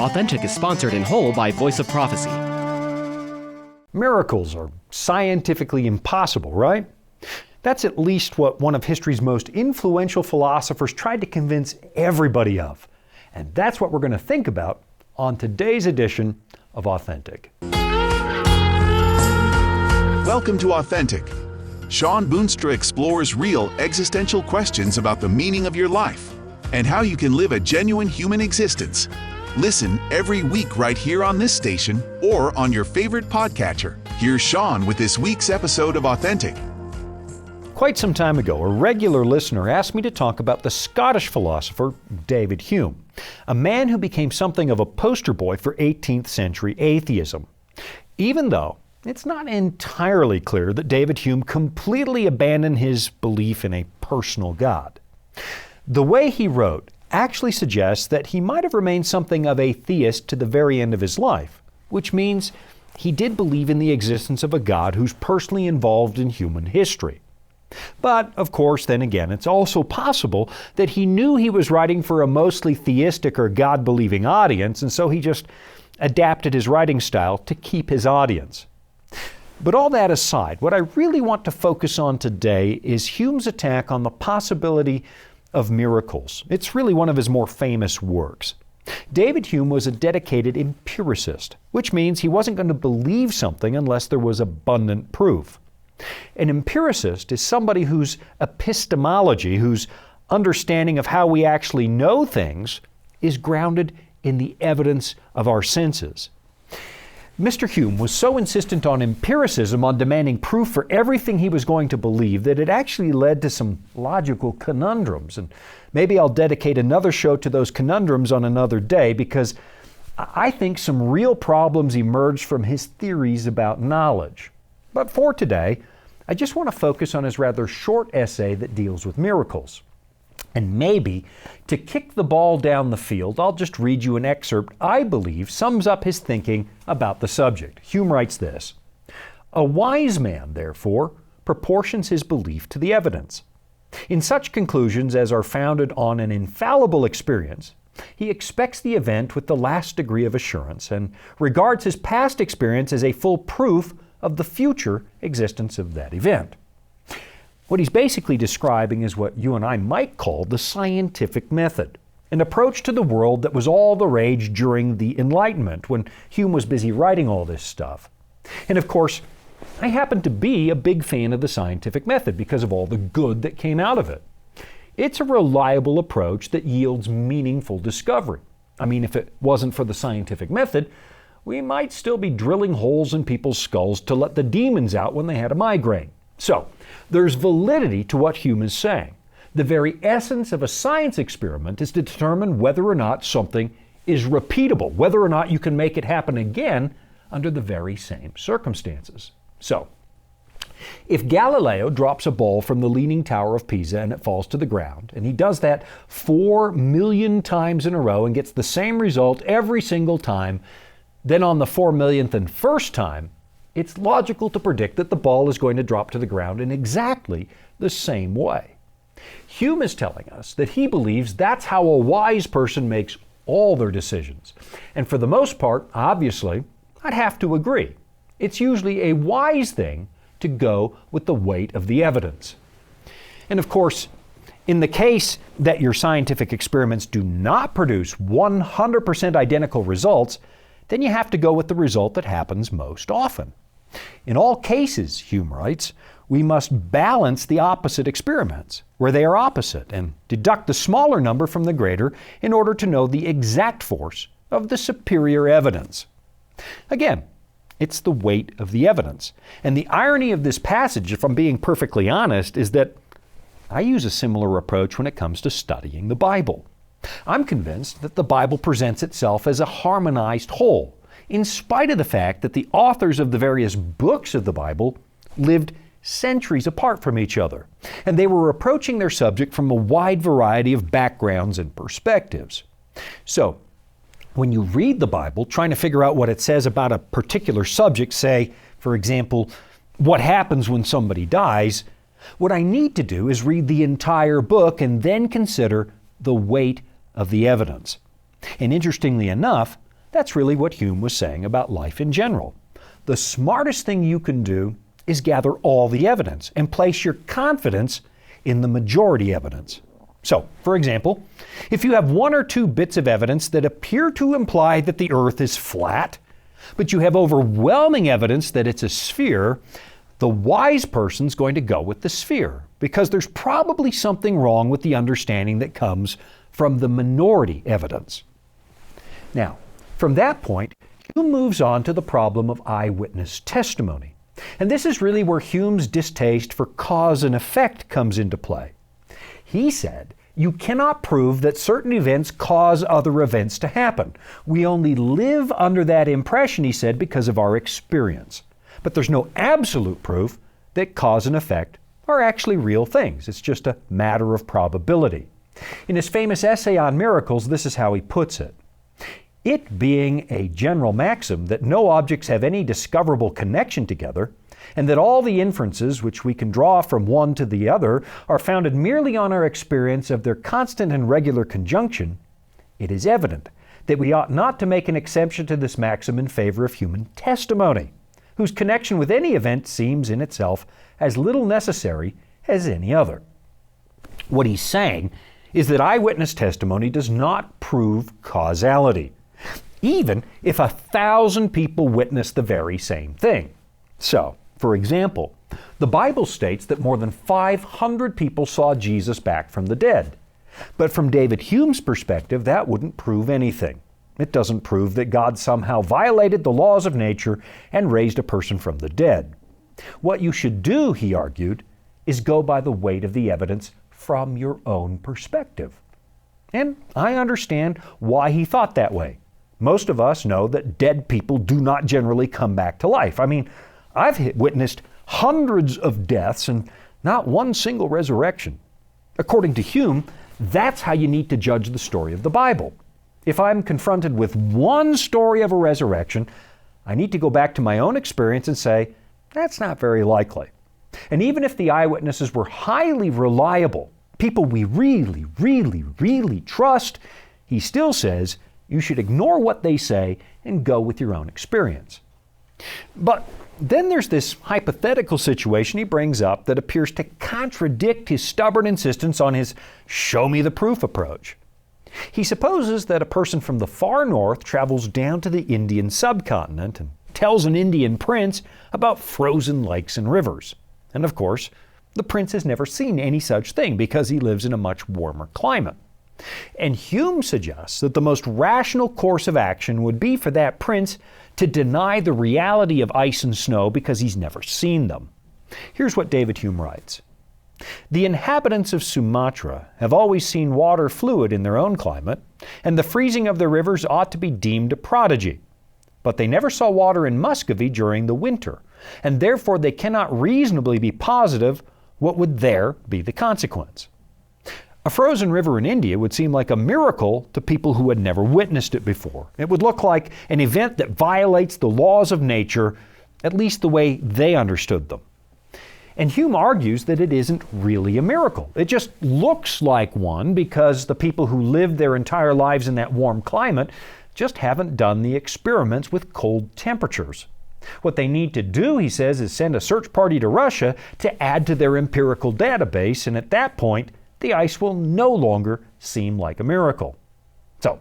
Authentic is sponsored in whole by Voice of Prophecy. Miracles are scientifically impossible, right? That's at least what one of history's most influential philosophers tried to convince everybody of. And that's what we're going to think about on today's edition of Authentic. Welcome to Authentic. Sean Boonstra explores real existential questions about the meaning of your life and how you can live a genuine human existence. Listen every week right here on this station or on your favorite podcatcher. Here's Sean with this week's episode of Authentic. Quite some time ago, a regular listener asked me to talk about the Scottish philosopher David Hume, a man who became something of a poster boy for 18th century atheism. Even though it's not entirely clear that David Hume completely abandoned his belief in a personal God. The way he wrote actually suggests that he might have remained something of a theist to the very end of his life, which means he did believe in the existence of a God who's personally involved in human history. But, of course, then again, it's also possible that he knew he was writing for a mostly theistic or God-believing audience, and so he just adapted his writing style to keep his audience. But all that aside, what I really want to focus on today is Hume's attack on the possibility of miracles. It's really one of his more famous works. David Hume was a dedicated empiricist, which means he wasn't going to believe something unless there was abundant proof. An empiricist is somebody whose epistemology, whose understanding of how we actually know things, is grounded in the evidence of our senses. Mr. Hume was so insistent on empiricism, on demanding proof for everything he was going to believe, that it actually led to some logical conundrums. And maybe I'll dedicate another show to those conundrums on another day, because I think some real problems emerged from his theories about knowledge. But for today, I just want to focus on his rather short essay that deals with miracles. And maybe, to kick the ball down the field, I'll just read you an excerpt I believe sums up his thinking about the subject. Hume writes this: "A wise man, therefore, proportions his belief to the evidence. In such conclusions as are founded on an infallible experience, he expects the event with the last degree of assurance and regards his past experience as a full proof of the future existence of that event." What he's basically describing is what you and I might call the scientific method, an approach to the world that was all the rage during the Enlightenment, when Hume was busy writing all this stuff. And of course, I happen to be a big fan of the scientific method because of all the good that came out of it. It's a reliable approach that yields meaningful discovery. I mean, if it wasn't for the scientific method, we might still be drilling holes in people's skulls to let the demons out when they had a migraine. So, there's validity to what Hume is saying. The very essence of a science experiment is to determine whether or not something is repeatable, whether or not you can make it happen again under the very same circumstances. So, if Galileo drops a ball from the Leaning Tower of Pisa and it falls to the ground, and he does that 4 million times in a row and gets the same result every single time, then on the 4,000,001st time, it's logical to predict that the ball is going to drop to the ground in exactly the same way. Hume is telling us that he believes that's how a wise person makes all their decisions. And for the most part, obviously, I'd have to agree. It's usually a wise thing to go with the weight of the evidence. And of course, in the case that your scientific experiments do not produce 100% identical results, then you have to go with the result that happens most often. In all cases, Hume writes, we must balance the opposite experiments, where they are opposite, and deduct the smaller number from the greater in order to know the exact force of the superior evidence. Again, it's the weight of the evidence. And the irony of this passage, if I'm being perfectly honest, is that I use a similar approach when it comes to studying the Bible. I'm convinced that the Bible presents itself as a harmonized whole, in spite of the fact that the authors of the various books of the Bible lived centuries apart from each other, and they were approaching their subject from a wide variety of backgrounds and perspectives. So, when you read the Bible, trying to figure out what it says about a particular subject, say, for example, what happens when somebody dies, what I need to do is read the entire book and then consider the weight of the evidence. And interestingly enough, That's really what Hume was saying about life in general. The smartest thing you can do is gather all the evidence and place your confidence in the majority evidence. So, for example, if you have one or two bits of evidence that appear to imply that the Earth is flat, but you have overwhelming evidence that it's a sphere, the wise person's going to go with the sphere, because there's probably something wrong with the understanding that comes from the minority evidence. Now, from that point, Hume moves on to the problem of eyewitness testimony. And this is really where Hume's distaste for cause and effect comes into play. He said, you cannot prove that certain events cause other events to happen. We only live under that impression, he said, because of our experience. But there's no absolute proof that cause and effect are actually real things. It's just a matter of probability. In his famous essay on miracles, this is how he puts it. It being a general maxim that no objects have any discoverable connection together, and that all the inferences which we can draw from one to the other are founded merely on our experience of their constant and regular conjunction, it is evident that we ought not to make an exception to this maxim in favor of human testimony, whose connection with any event seems in itself as little necessary as any other. What he's saying is that eyewitness testimony does not prove causality, even if 1,000 people witness the very same thing. So, for example, the Bible states that more than 500 people saw Jesus back from the dead. But from David Hume's perspective, that wouldn't prove anything. It doesn't prove that God somehow violated the laws of nature and raised a person from the dead. What you should do, he argued, is go by the weight of the evidence from your own perspective. And I understand why he thought that way. Most of us know that dead people do not generally come back to life. I mean, I've witnessed hundreds of deaths and not one single resurrection. According to Hume, that's how you need to judge the story of the Bible. If I'm confronted with one story of a resurrection, I need to go back to my own experience and say, that's not very likely. And even if the eyewitnesses were highly reliable, people we really, really, really trust, he still says you should ignore what they say and go with your own experience. But then there's this hypothetical situation he brings up that appears to contradict his stubborn insistence on his show me the proof approach. He supposes that a person from the far north travels down to the Indian subcontinent and tells an Indian prince about frozen lakes and rivers. And of course, the prince has never seen any such thing because he lives in a much warmer climate. And Hume suggests that the most rational course of action would be for that prince to deny the reality of ice and snow because he's never seen them. Here's what David Hume writes. The inhabitants of Sumatra have always seen water fluid in their own climate, and the freezing of their rivers ought to be deemed a prodigy. But they never saw water in Muscovy during the winter, and therefore they cannot reasonably be positive what would there be the consequence. A frozen river in India would seem like a miracle to people who had never witnessed it before. It would look like an event that violates the laws of nature, at least the way they understood them. And Hume argues that it isn't really a miracle. It just looks like one because the people who lived their entire lives in that warm climate just haven't done the experiments with cold temperatures. What they need to do, he says, is send a search party to Russia to add to their empirical database, and at that point, the ice will no longer seem like a miracle. So,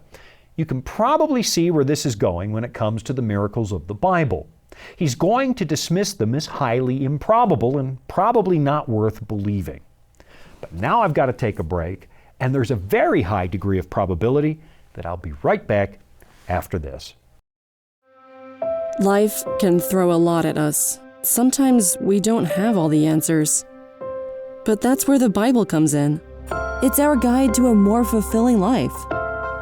you can probably see where this is going when it comes to the miracles of the Bible. He's going to dismiss them as highly improbable and probably not worth believing. But now I've got to take a break, and there's a very high degree of probability that I'll be right back after this. Life can throw a lot at us. Sometimes we don't have all the answers. But that's where the Bible comes in. It's our guide to a more fulfilling life.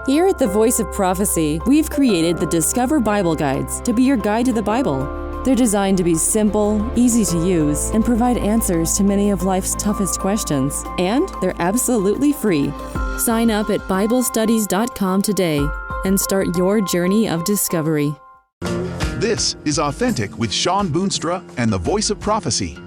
Here at the Voice of Prophecy, we've created the Discover Bible Guides to be your guide to the Bible. They're designed to be simple, easy to use, and provide answers to many of life's toughest questions. And they're absolutely free. Sign up at BibleStudies.com today and start your journey of discovery. This is Authentic with Sean Boonstra and the Voice of Prophecy.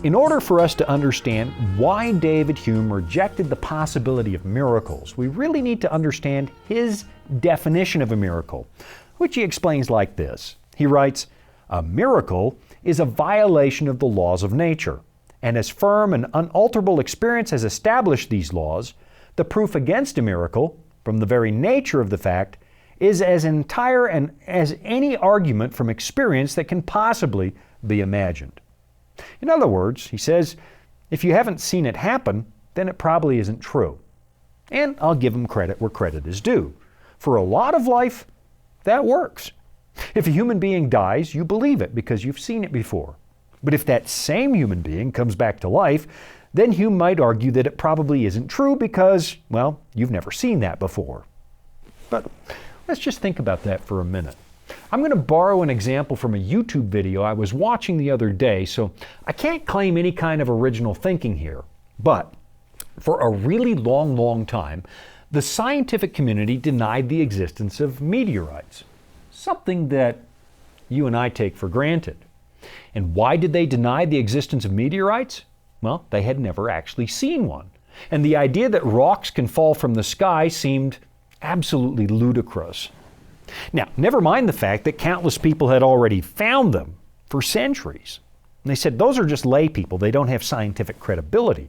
In order for us to understand why David Hume rejected the possibility of miracles, we really need to understand his definition of a miracle, which he explains like this. He writes, "A miracle is a violation of the laws of nature, and as firm and unalterable experience has established these laws, the proof against a miracle, from the very nature of the fact, is as entire and as any argument from experience that can possibly be imagined." In other words, he says, if you haven't seen it happen, then it probably isn't true. And I'll give him credit where credit is due. For a lot of life, that works. If a human being dies, you believe it because you've seen it before. But if that same human being comes back to life, then Hume might argue that it probably isn't true because, well, you've never seen that before. But let's just think about that for a minute. I'm going to borrow an example from a YouTube video I was watching the other day, so I can't claim any kind of original thinking here. But for a really long time, the scientific community denied the existence of meteorites, something that you and I take for granted. And why did they deny the existence of meteorites? Well, they had never actually seen one. And the idea that rocks can fall from the sky seemed absolutely ludicrous. Now, never mind the fact that countless people had already found them for centuries. And they said those are just lay people, they don't have scientific credibility.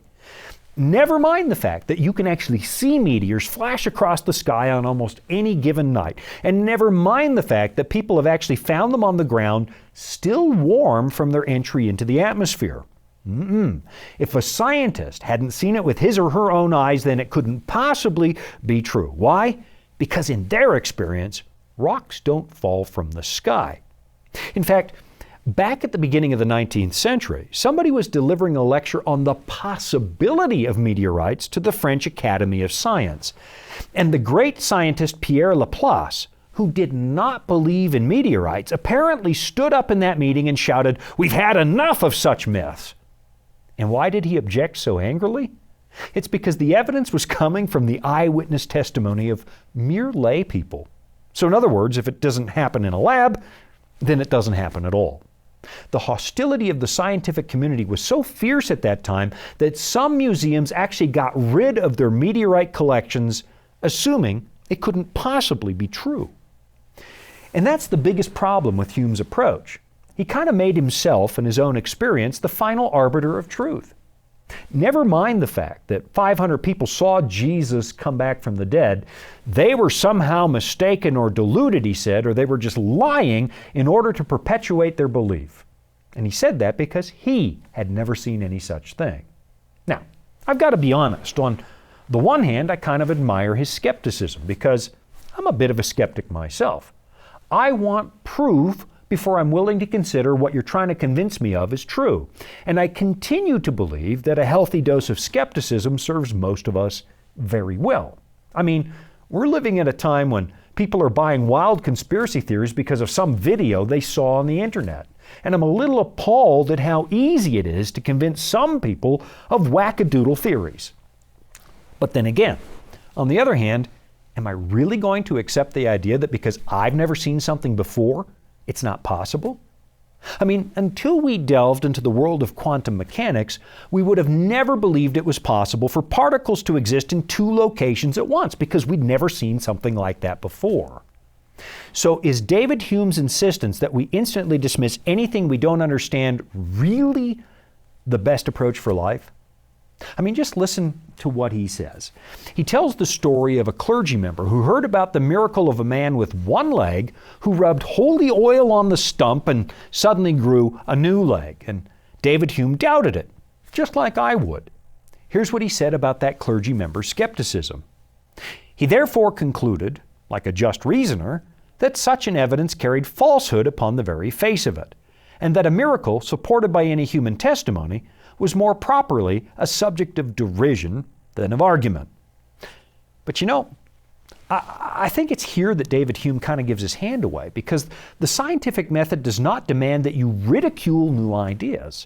Never mind the fact that you can actually see meteors flash across the sky on almost any given night. And never mind the fact that people have actually found them on the ground still warm from their entry into the atmosphere. If a scientist hadn't seen it with his or her own eyes, then it couldn't possibly be true. Why? Because in their experience, rocks don't fall from the sky. In fact, back at the beginning of the 19th century, somebody was delivering a lecture on the possibility of meteorites to the French Academy of Science. And the great scientist Pierre Laplace, who did not believe in meteorites, apparently stood up in that meeting and shouted, "We've had enough of such myths." And why did he object so angrily? It's because the evidence was coming from the eyewitness testimony of mere lay people. So in other words, if it doesn't happen in a lab, then it doesn't happen at all. The hostility of the scientific community was so fierce at that time that some museums actually got rid of their meteorite collections, assuming it couldn't possibly be true. And that's the biggest problem with Hume's approach. He kind of made himself and his own experience the final arbiter of truth. Never mind the fact that 500 people saw Jesus come back from the dead. They were somehow mistaken or deluded, he said, or they were just lying in order to perpetuate their belief. And he said that because he had never seen any such thing. Now, I've got to be honest. On the one hand, I kind of admire his skepticism because I'm a bit of a skeptic myself. I want proof before I'm willing to consider what you're trying to convince me of is true. And I continue to believe that a healthy dose of skepticism serves most of us very well. I mean, we're living at a time when people are buying wild conspiracy theories because of some video they saw on the internet. And I'm a little appalled at how easy it is to convince some people of wackadoodle theories. But then again, on the other hand, am I really going to accept the idea that because I've never seen something before, it's not possible? I mean, until we delved into the world of quantum mechanics, we would have never believed it was possible for particles to exist in two locations at once because we'd never seen something like that before. So is David Hume's insistence that we instantly dismiss anything we don't understand really the best approach for life? I mean, just listen to what he says. He tells the story of a clergy member who heard about the miracle of a man with one leg who rubbed holy oil on the stump and suddenly grew a new leg. And David Hume doubted it, just like I would. Here's what he said about that clergy member's skepticism. He therefore concluded, like a just reasoner, that such an evidence carried falsehood upon the very face of it, and that a miracle supported by any human testimony was more properly a subject of derision than of argument. But you know, I think it's here that David Hume kind of gives his hand away, because the scientific method does not demand that you ridicule new ideas.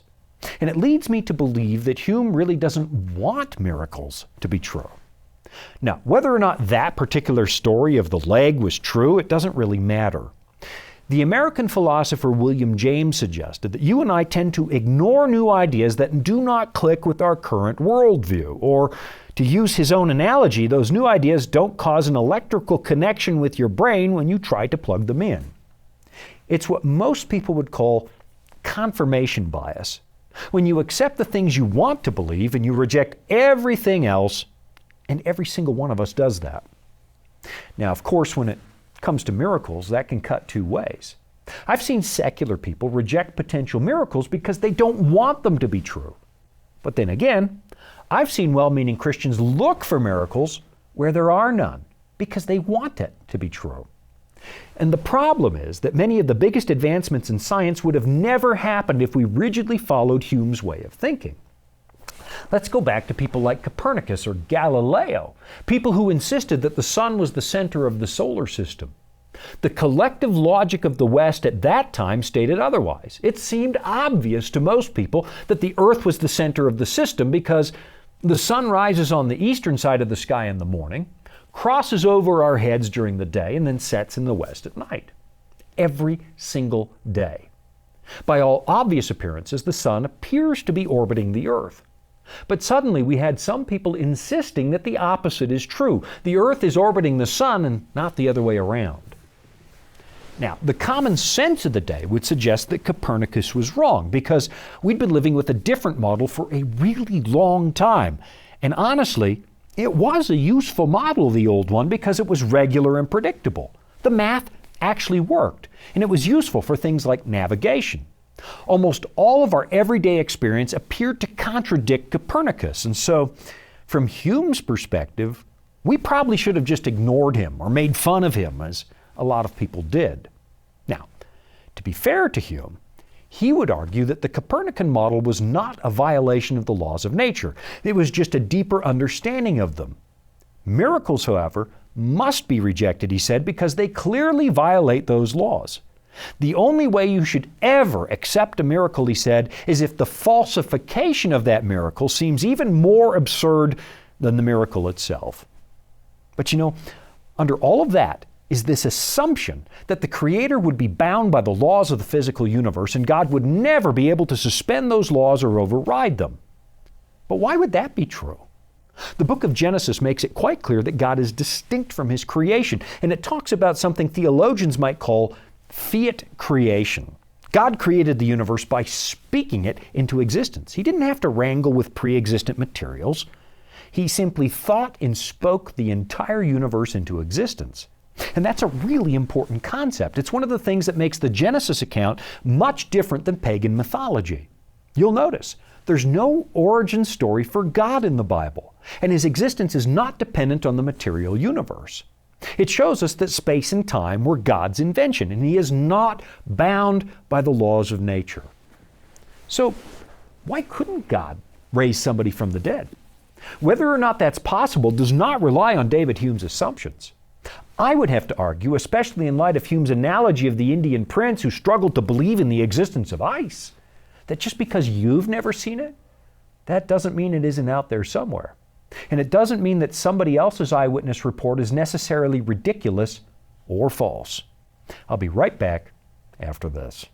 And it leads me to believe that Hume really doesn't want miracles to be true. Now, whether or not that particular story of the leg was true, it doesn't really matter. The American philosopher William James suggested that you and I tend to ignore new ideas that do not click with our current worldview. Or, to use his own analogy, those new ideas don't cause an electrical connection with your brain when you try to plug them in. It's what most people would call confirmation bias. When you accept the things you want to believe and you reject everything else, and every single one of us does that. Now, of course, when it comes to miracles, that can cut two ways. I've seen secular people reject potential miracles because they don't want them to be true. But then again, I've seen well-meaning Christians look for miracles where there are none because they want it to be true. And the problem is that many of the biggest advancements in science would have never happened if we rigidly followed Hume's way of thinking. Let's go back to people like Copernicus or Galileo, people who insisted that the sun was the center of the solar system. The collective logic of the West at that time stated otherwise. It seemed obvious to most people that the Earth was the center of the system because the sun rises on the eastern side of the sky in the morning, crosses over our heads during the day, and then sets in the west at night. Every single day. By all obvious appearances, the sun appears to be orbiting the Earth. But suddenly we had some people insisting that the opposite is true. The Earth is orbiting the sun and not the other way around. Now, the common sense of the day would suggest that Copernicus was wrong because we'd been living with a different model for a really long time. And honestly, it was a useful model, the old one, because it was regular and predictable. The math actually worked, and it was useful for things like navigation. Almost all of our everyday experience appeared to contradict Copernicus, and so, from Hume's perspective, we probably should have just ignored him or made fun of him, as a lot of people did. Now, to be fair to Hume, he would argue that the Copernican model was not a violation of the laws of nature. It was just a deeper understanding of them. Miracles, however, must be rejected, he said, because they clearly violate those laws. The only way you should ever accept a miracle, he said, is if the falsification of that miracle seems even more absurd than the miracle itself. But you know, under all of that is this assumption that the Creator would be bound by the laws of the physical universe and God would never be able to suspend those laws or override them. But why would that be true? The book of Genesis makes it quite clear that God is distinct from His creation, and it talks about something theologians might call fiat creation. God created the universe by speaking it into existence. He didn't have to wrangle with pre-existent materials. He simply thought and spoke the entire universe into existence. And that's a really important concept. It's one of the things that makes the Genesis account much different than pagan mythology. You'll notice there's no origin story for God in the Bible, and His existence is not dependent on the material universe. It shows us that space and time were God's invention, and He is not bound by the laws of nature. So, why couldn't God raise somebody from the dead? Whether or not that's possible does not rely on David Hume's assumptions. I would have to argue, especially in light of Hume's analogy of the Indian prince who struggled to believe in the existence of ice, that just because you've never seen it, that doesn't mean it isn't out there somewhere. And it doesn't mean that somebody else's eyewitness report is necessarily ridiculous or false. I'll be right back after this.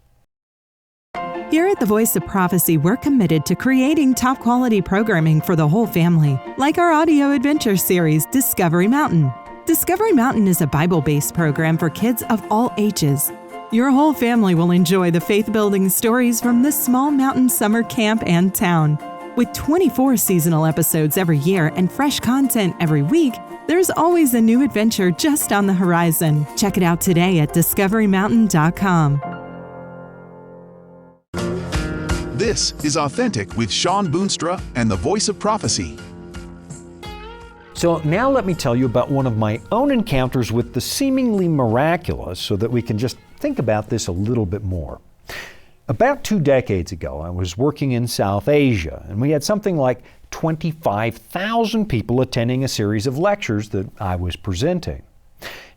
Here at the Voice of Prophecy, we're committed to creating top-quality programming for the whole family, like our audio adventure series, Discovery Mountain. Discovery Mountain is a Bible-based program for kids of all ages. Your whole family will enjoy the faith-building stories from this small mountain summer camp and town. With 24 seasonal episodes every year and fresh content every week, there's always a new adventure just on the horizon. Check it out today at discoverymountain.com. This is Authentic with Sean Boonstra and the Voice of Prophecy. So now let me tell you about one of my own encounters with the seemingly miraculous so that we can just think about this a little bit more. About 2 decades ago, I was working in South Asia, and we had something like 25,000 people attending a series of lectures that I was presenting.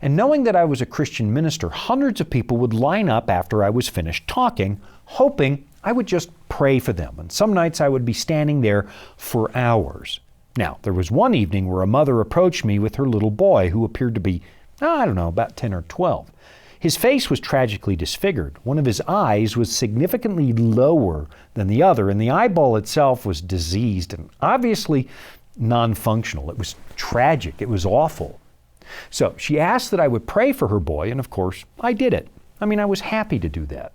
And knowing that I was a Christian minister, hundreds of people would line up after I was finished talking, hoping I would just pray for them. And some nights I would be standing there for hours. Now, there was one evening where a mother approached me with her little boy who appeared to be, about 10 or 12. His face was tragically disfigured. One of his eyes was significantly lower than the other, and the eyeball itself was diseased and obviously non-functional. It was tragic. It was awful. So she asked that I would pray for her boy, and of course, I did it. I was happy to do that.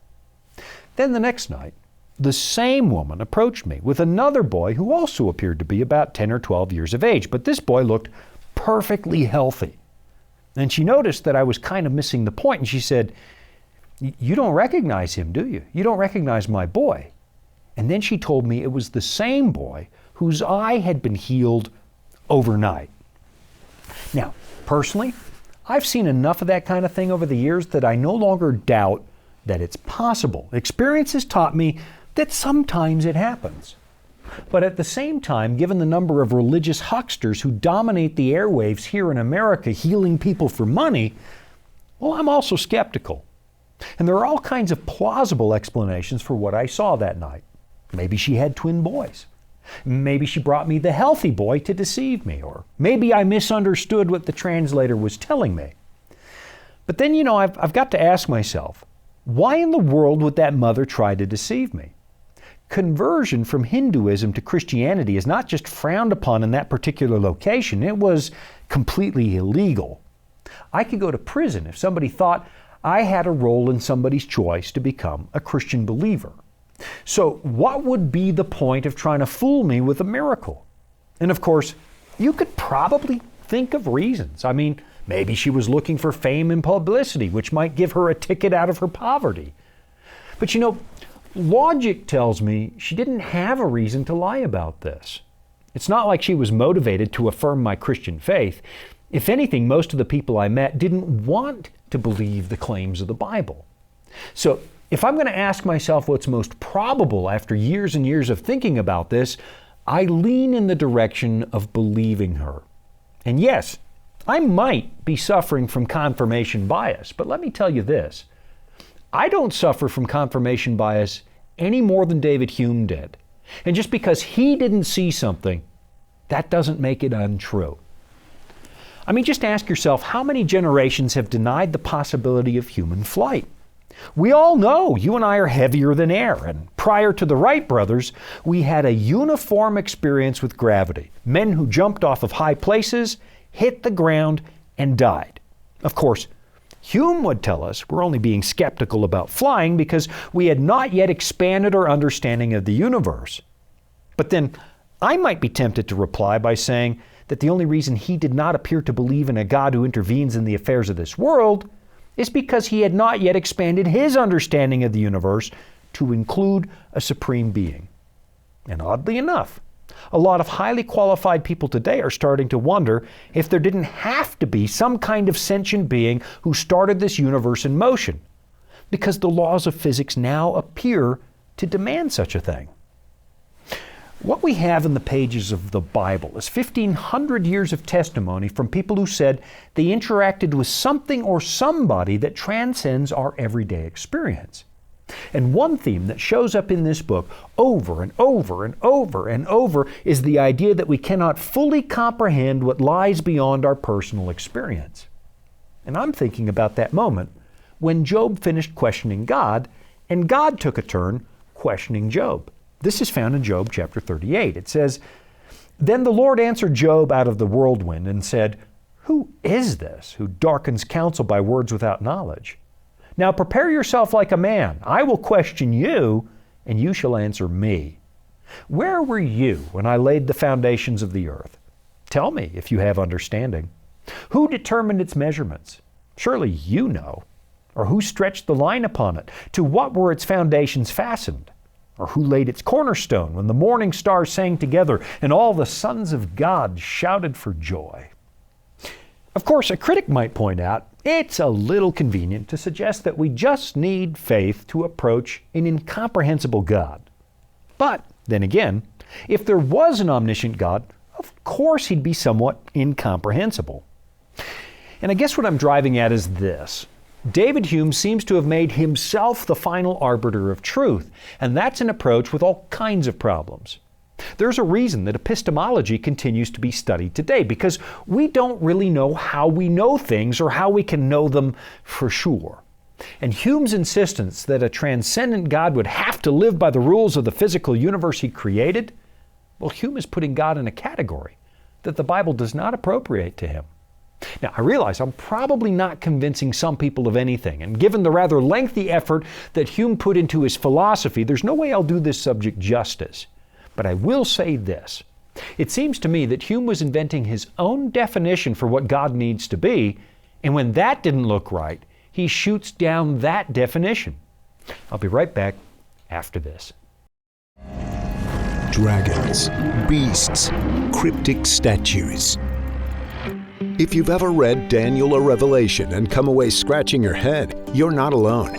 Then the next night, the same woman approached me with another boy who also appeared to be about 10 or 12 years of age, but this boy looked perfectly healthy. And she noticed that I was kind of missing the point, and she said, "You don't recognize him, do you? You don't recognize my boy." And then she told me it was the same boy whose eye had been healed overnight. Now, personally, I've seen enough of that kind of thing over the years that I no longer doubt that it's possible. Experience has taught me that sometimes it happens. But at the same time, given the number of religious hucksters who dominate the airwaves here in America healing people for money, well, I'm also skeptical. And there are all kinds of plausible explanations for what I saw that night. Maybe she had twin boys. Maybe she brought me the healthy boy to deceive me, or maybe I misunderstood what the translator was telling me. But then, I've got to ask myself, why in the world would that mother try to deceive me? Conversion from Hinduism to Christianity is not just frowned upon in that particular location, it was completely illegal. I could go to prison if somebody thought I had a role in somebody's choice to become a Christian believer. So what would be the point of trying to fool me with a miracle? And of course, you could probably think of reasons. Maybe she was looking for fame and publicity, which might give her a ticket out of her poverty. But logic tells me she didn't have a reason to lie about this. It's not like she was motivated to affirm my Christian faith. If anything, most of the people I met didn't want to believe the claims of the Bible. So if I'm going to ask myself what's most probable after years and years of thinking about this, I lean in the direction of believing her. And yes, I might be suffering from confirmation bias, but let me tell you this. I don't suffer from confirmation bias any more than David Hume did. And just because he didn't see something, that doesn't make it untrue. Just ask yourself, how many generations have denied the possibility of human flight? We all know you and I are heavier than air, and prior to the Wright brothers, we had a uniform experience with gravity. Men who jumped off of high places, hit the ground, and died. Of course, Hume would tell us we're only being skeptical about flying because we had not yet expanded our understanding of the universe. But then I might be tempted to reply by saying that the only reason he did not appear to believe in a God who intervenes in the affairs of this world is because he had not yet expanded his understanding of the universe to include a supreme being. And oddly enough, a lot of highly qualified people today are starting to wonder if there didn't have to be some kind of sentient being who started this universe in motion, because the laws of physics now appear to demand such a thing. What we have in the pages of the Bible is 1,500 years of testimony from people who said they interacted with something or somebody that transcends our everyday experience. And one theme that shows up in this book over and over and over and over is the idea that we cannot fully comprehend what lies beyond our personal experience. And I'm thinking about that moment when Job finished questioning God and God took a turn questioning Job. This is found in Job chapter 38. It says, "Then the Lord answered Job out of the whirlwind and said, 'Who is this who darkens counsel by words without knowledge? Now prepare yourself like a man. I will question you, and you shall answer me. Where were you when I laid the foundations of the earth? Tell me if you have understanding. Who determined its measurements? Surely you know. Or who stretched the line upon it? To what were its foundations fastened? Or who laid its cornerstone when the morning stars sang together and all the sons of God shouted for joy?'" Of course, a critic might point out it's a little convenient to suggest that we just need faith to approach an incomprehensible God. But then again, if there was an omniscient God, of course he'd be somewhat incomprehensible. And I guess what I'm driving at is this. David Hume seems to have made himself the final arbiter of truth, and that's an approach with all kinds of problems. There's a reason that epistemology continues to be studied today, because we don't really know how we know things or how we can know them for sure. And Hume's insistence that a transcendent God would have to live by the rules of the physical universe he created, well, Hume is putting God in a category that the Bible does not appropriate to him. Now, I realize I'm probably not convincing some people of anything, and given the rather lengthy effort that Hume put into his philosophy, there's no way I'll do this subject justice. But I will say this. It seems to me that Hume was inventing his own definition for what God needs to be, and when that didn't look right, he shoots down that definition. I'll be right back after this. Dragons, beasts, cryptic statues. If you've ever read Daniel or Revelation and come away scratching your head, you're not alone.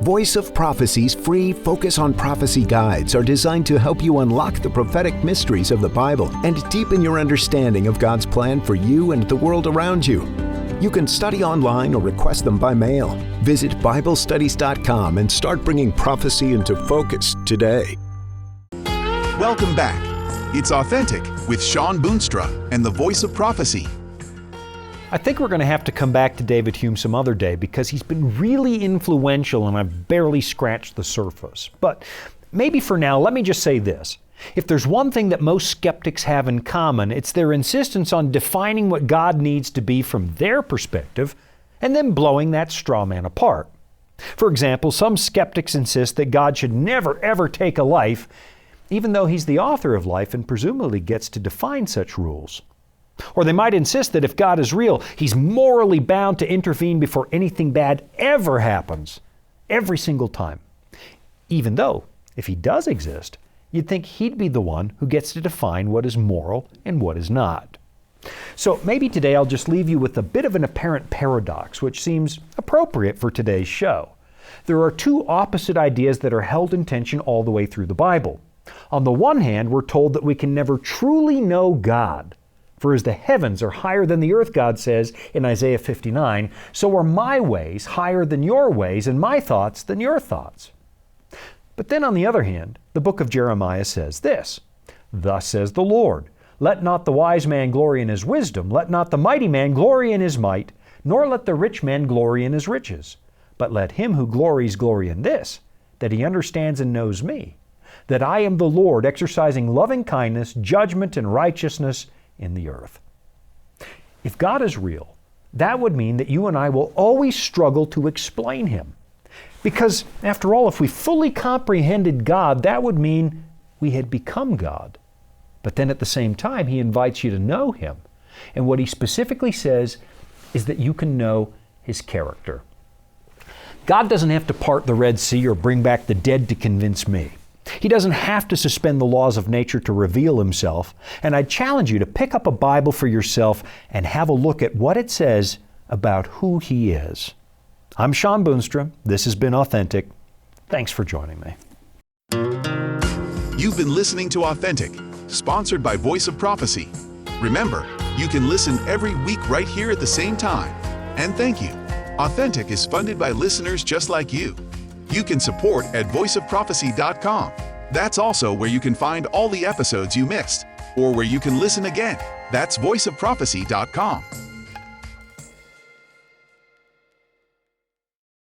Voice of Prophecy's free Focus on Prophecy guides are designed to help you unlock the prophetic mysteries of the Bible and deepen your understanding of God's plan for you and the world around you. You can study online or request them by mail. Visit BibleStudies.com and start bringing prophecy into focus today. Welcome back. It's Authentic with Sean Boonstra and the Voice of Prophecy. I think we're going to have to come back to David Hume some other day because he's been really influential and I've barely scratched the surface. But maybe for now, let me just say this. If there's one thing that most skeptics have in common, it's their insistence on defining what God needs to be from their perspective and then blowing that straw man apart. For example, some skeptics insist that God should never ever take a life, even though he's the author of life and presumably gets to define such rules. Or they might insist that if God is real, he's morally bound to intervene before anything bad ever happens, every single time. Even though, if he does exist, you'd think he'd be the one who gets to define what is moral and what is not. So maybe today I'll just leave you with a bit of an apparent paradox, which seems appropriate for today's show. There are two opposite ideas that are held in tension all the way through the Bible. On the one hand, we're told that we can never truly know God. For as the heavens are higher than the earth, God says in Isaiah 59, so are my ways higher than your ways and my thoughts than your thoughts. But then on the other hand, the book of Jeremiah says this, thus says the Lord, let not the wise man glory in his wisdom, let not the mighty man glory in his might, nor let the rich man glory in his riches. But let him who glories glory in this, that he understands and knows me, that I am the Lord exercising loving kindness, judgment, and righteousness in the earth. If God is real, that would mean that you and I will always struggle to explain him. Because, after all, if we fully comprehended God, that would mean we had become God. But then at the same time, he invites you to know him. And what he specifically says is that you can know his character. God doesn't have to part the Red Sea or bring back the dead to convince me. He doesn't have to suspend the laws of nature to reveal himself, and I challenge you to pick up a Bible for yourself and have a look at what it says about who he is. I'm Sean Boonstra. This has been Authentic. Thanks for joining me. You've been listening to Authentic, sponsored by Voice of Prophecy. Remember, you can listen every week right here at the same time. And thank you. Authentic is funded by listeners just like you. You can support at voiceofprophecy.com. That's also where you can find all the episodes you missed, or where you can listen again. That's voiceofprophecy.com.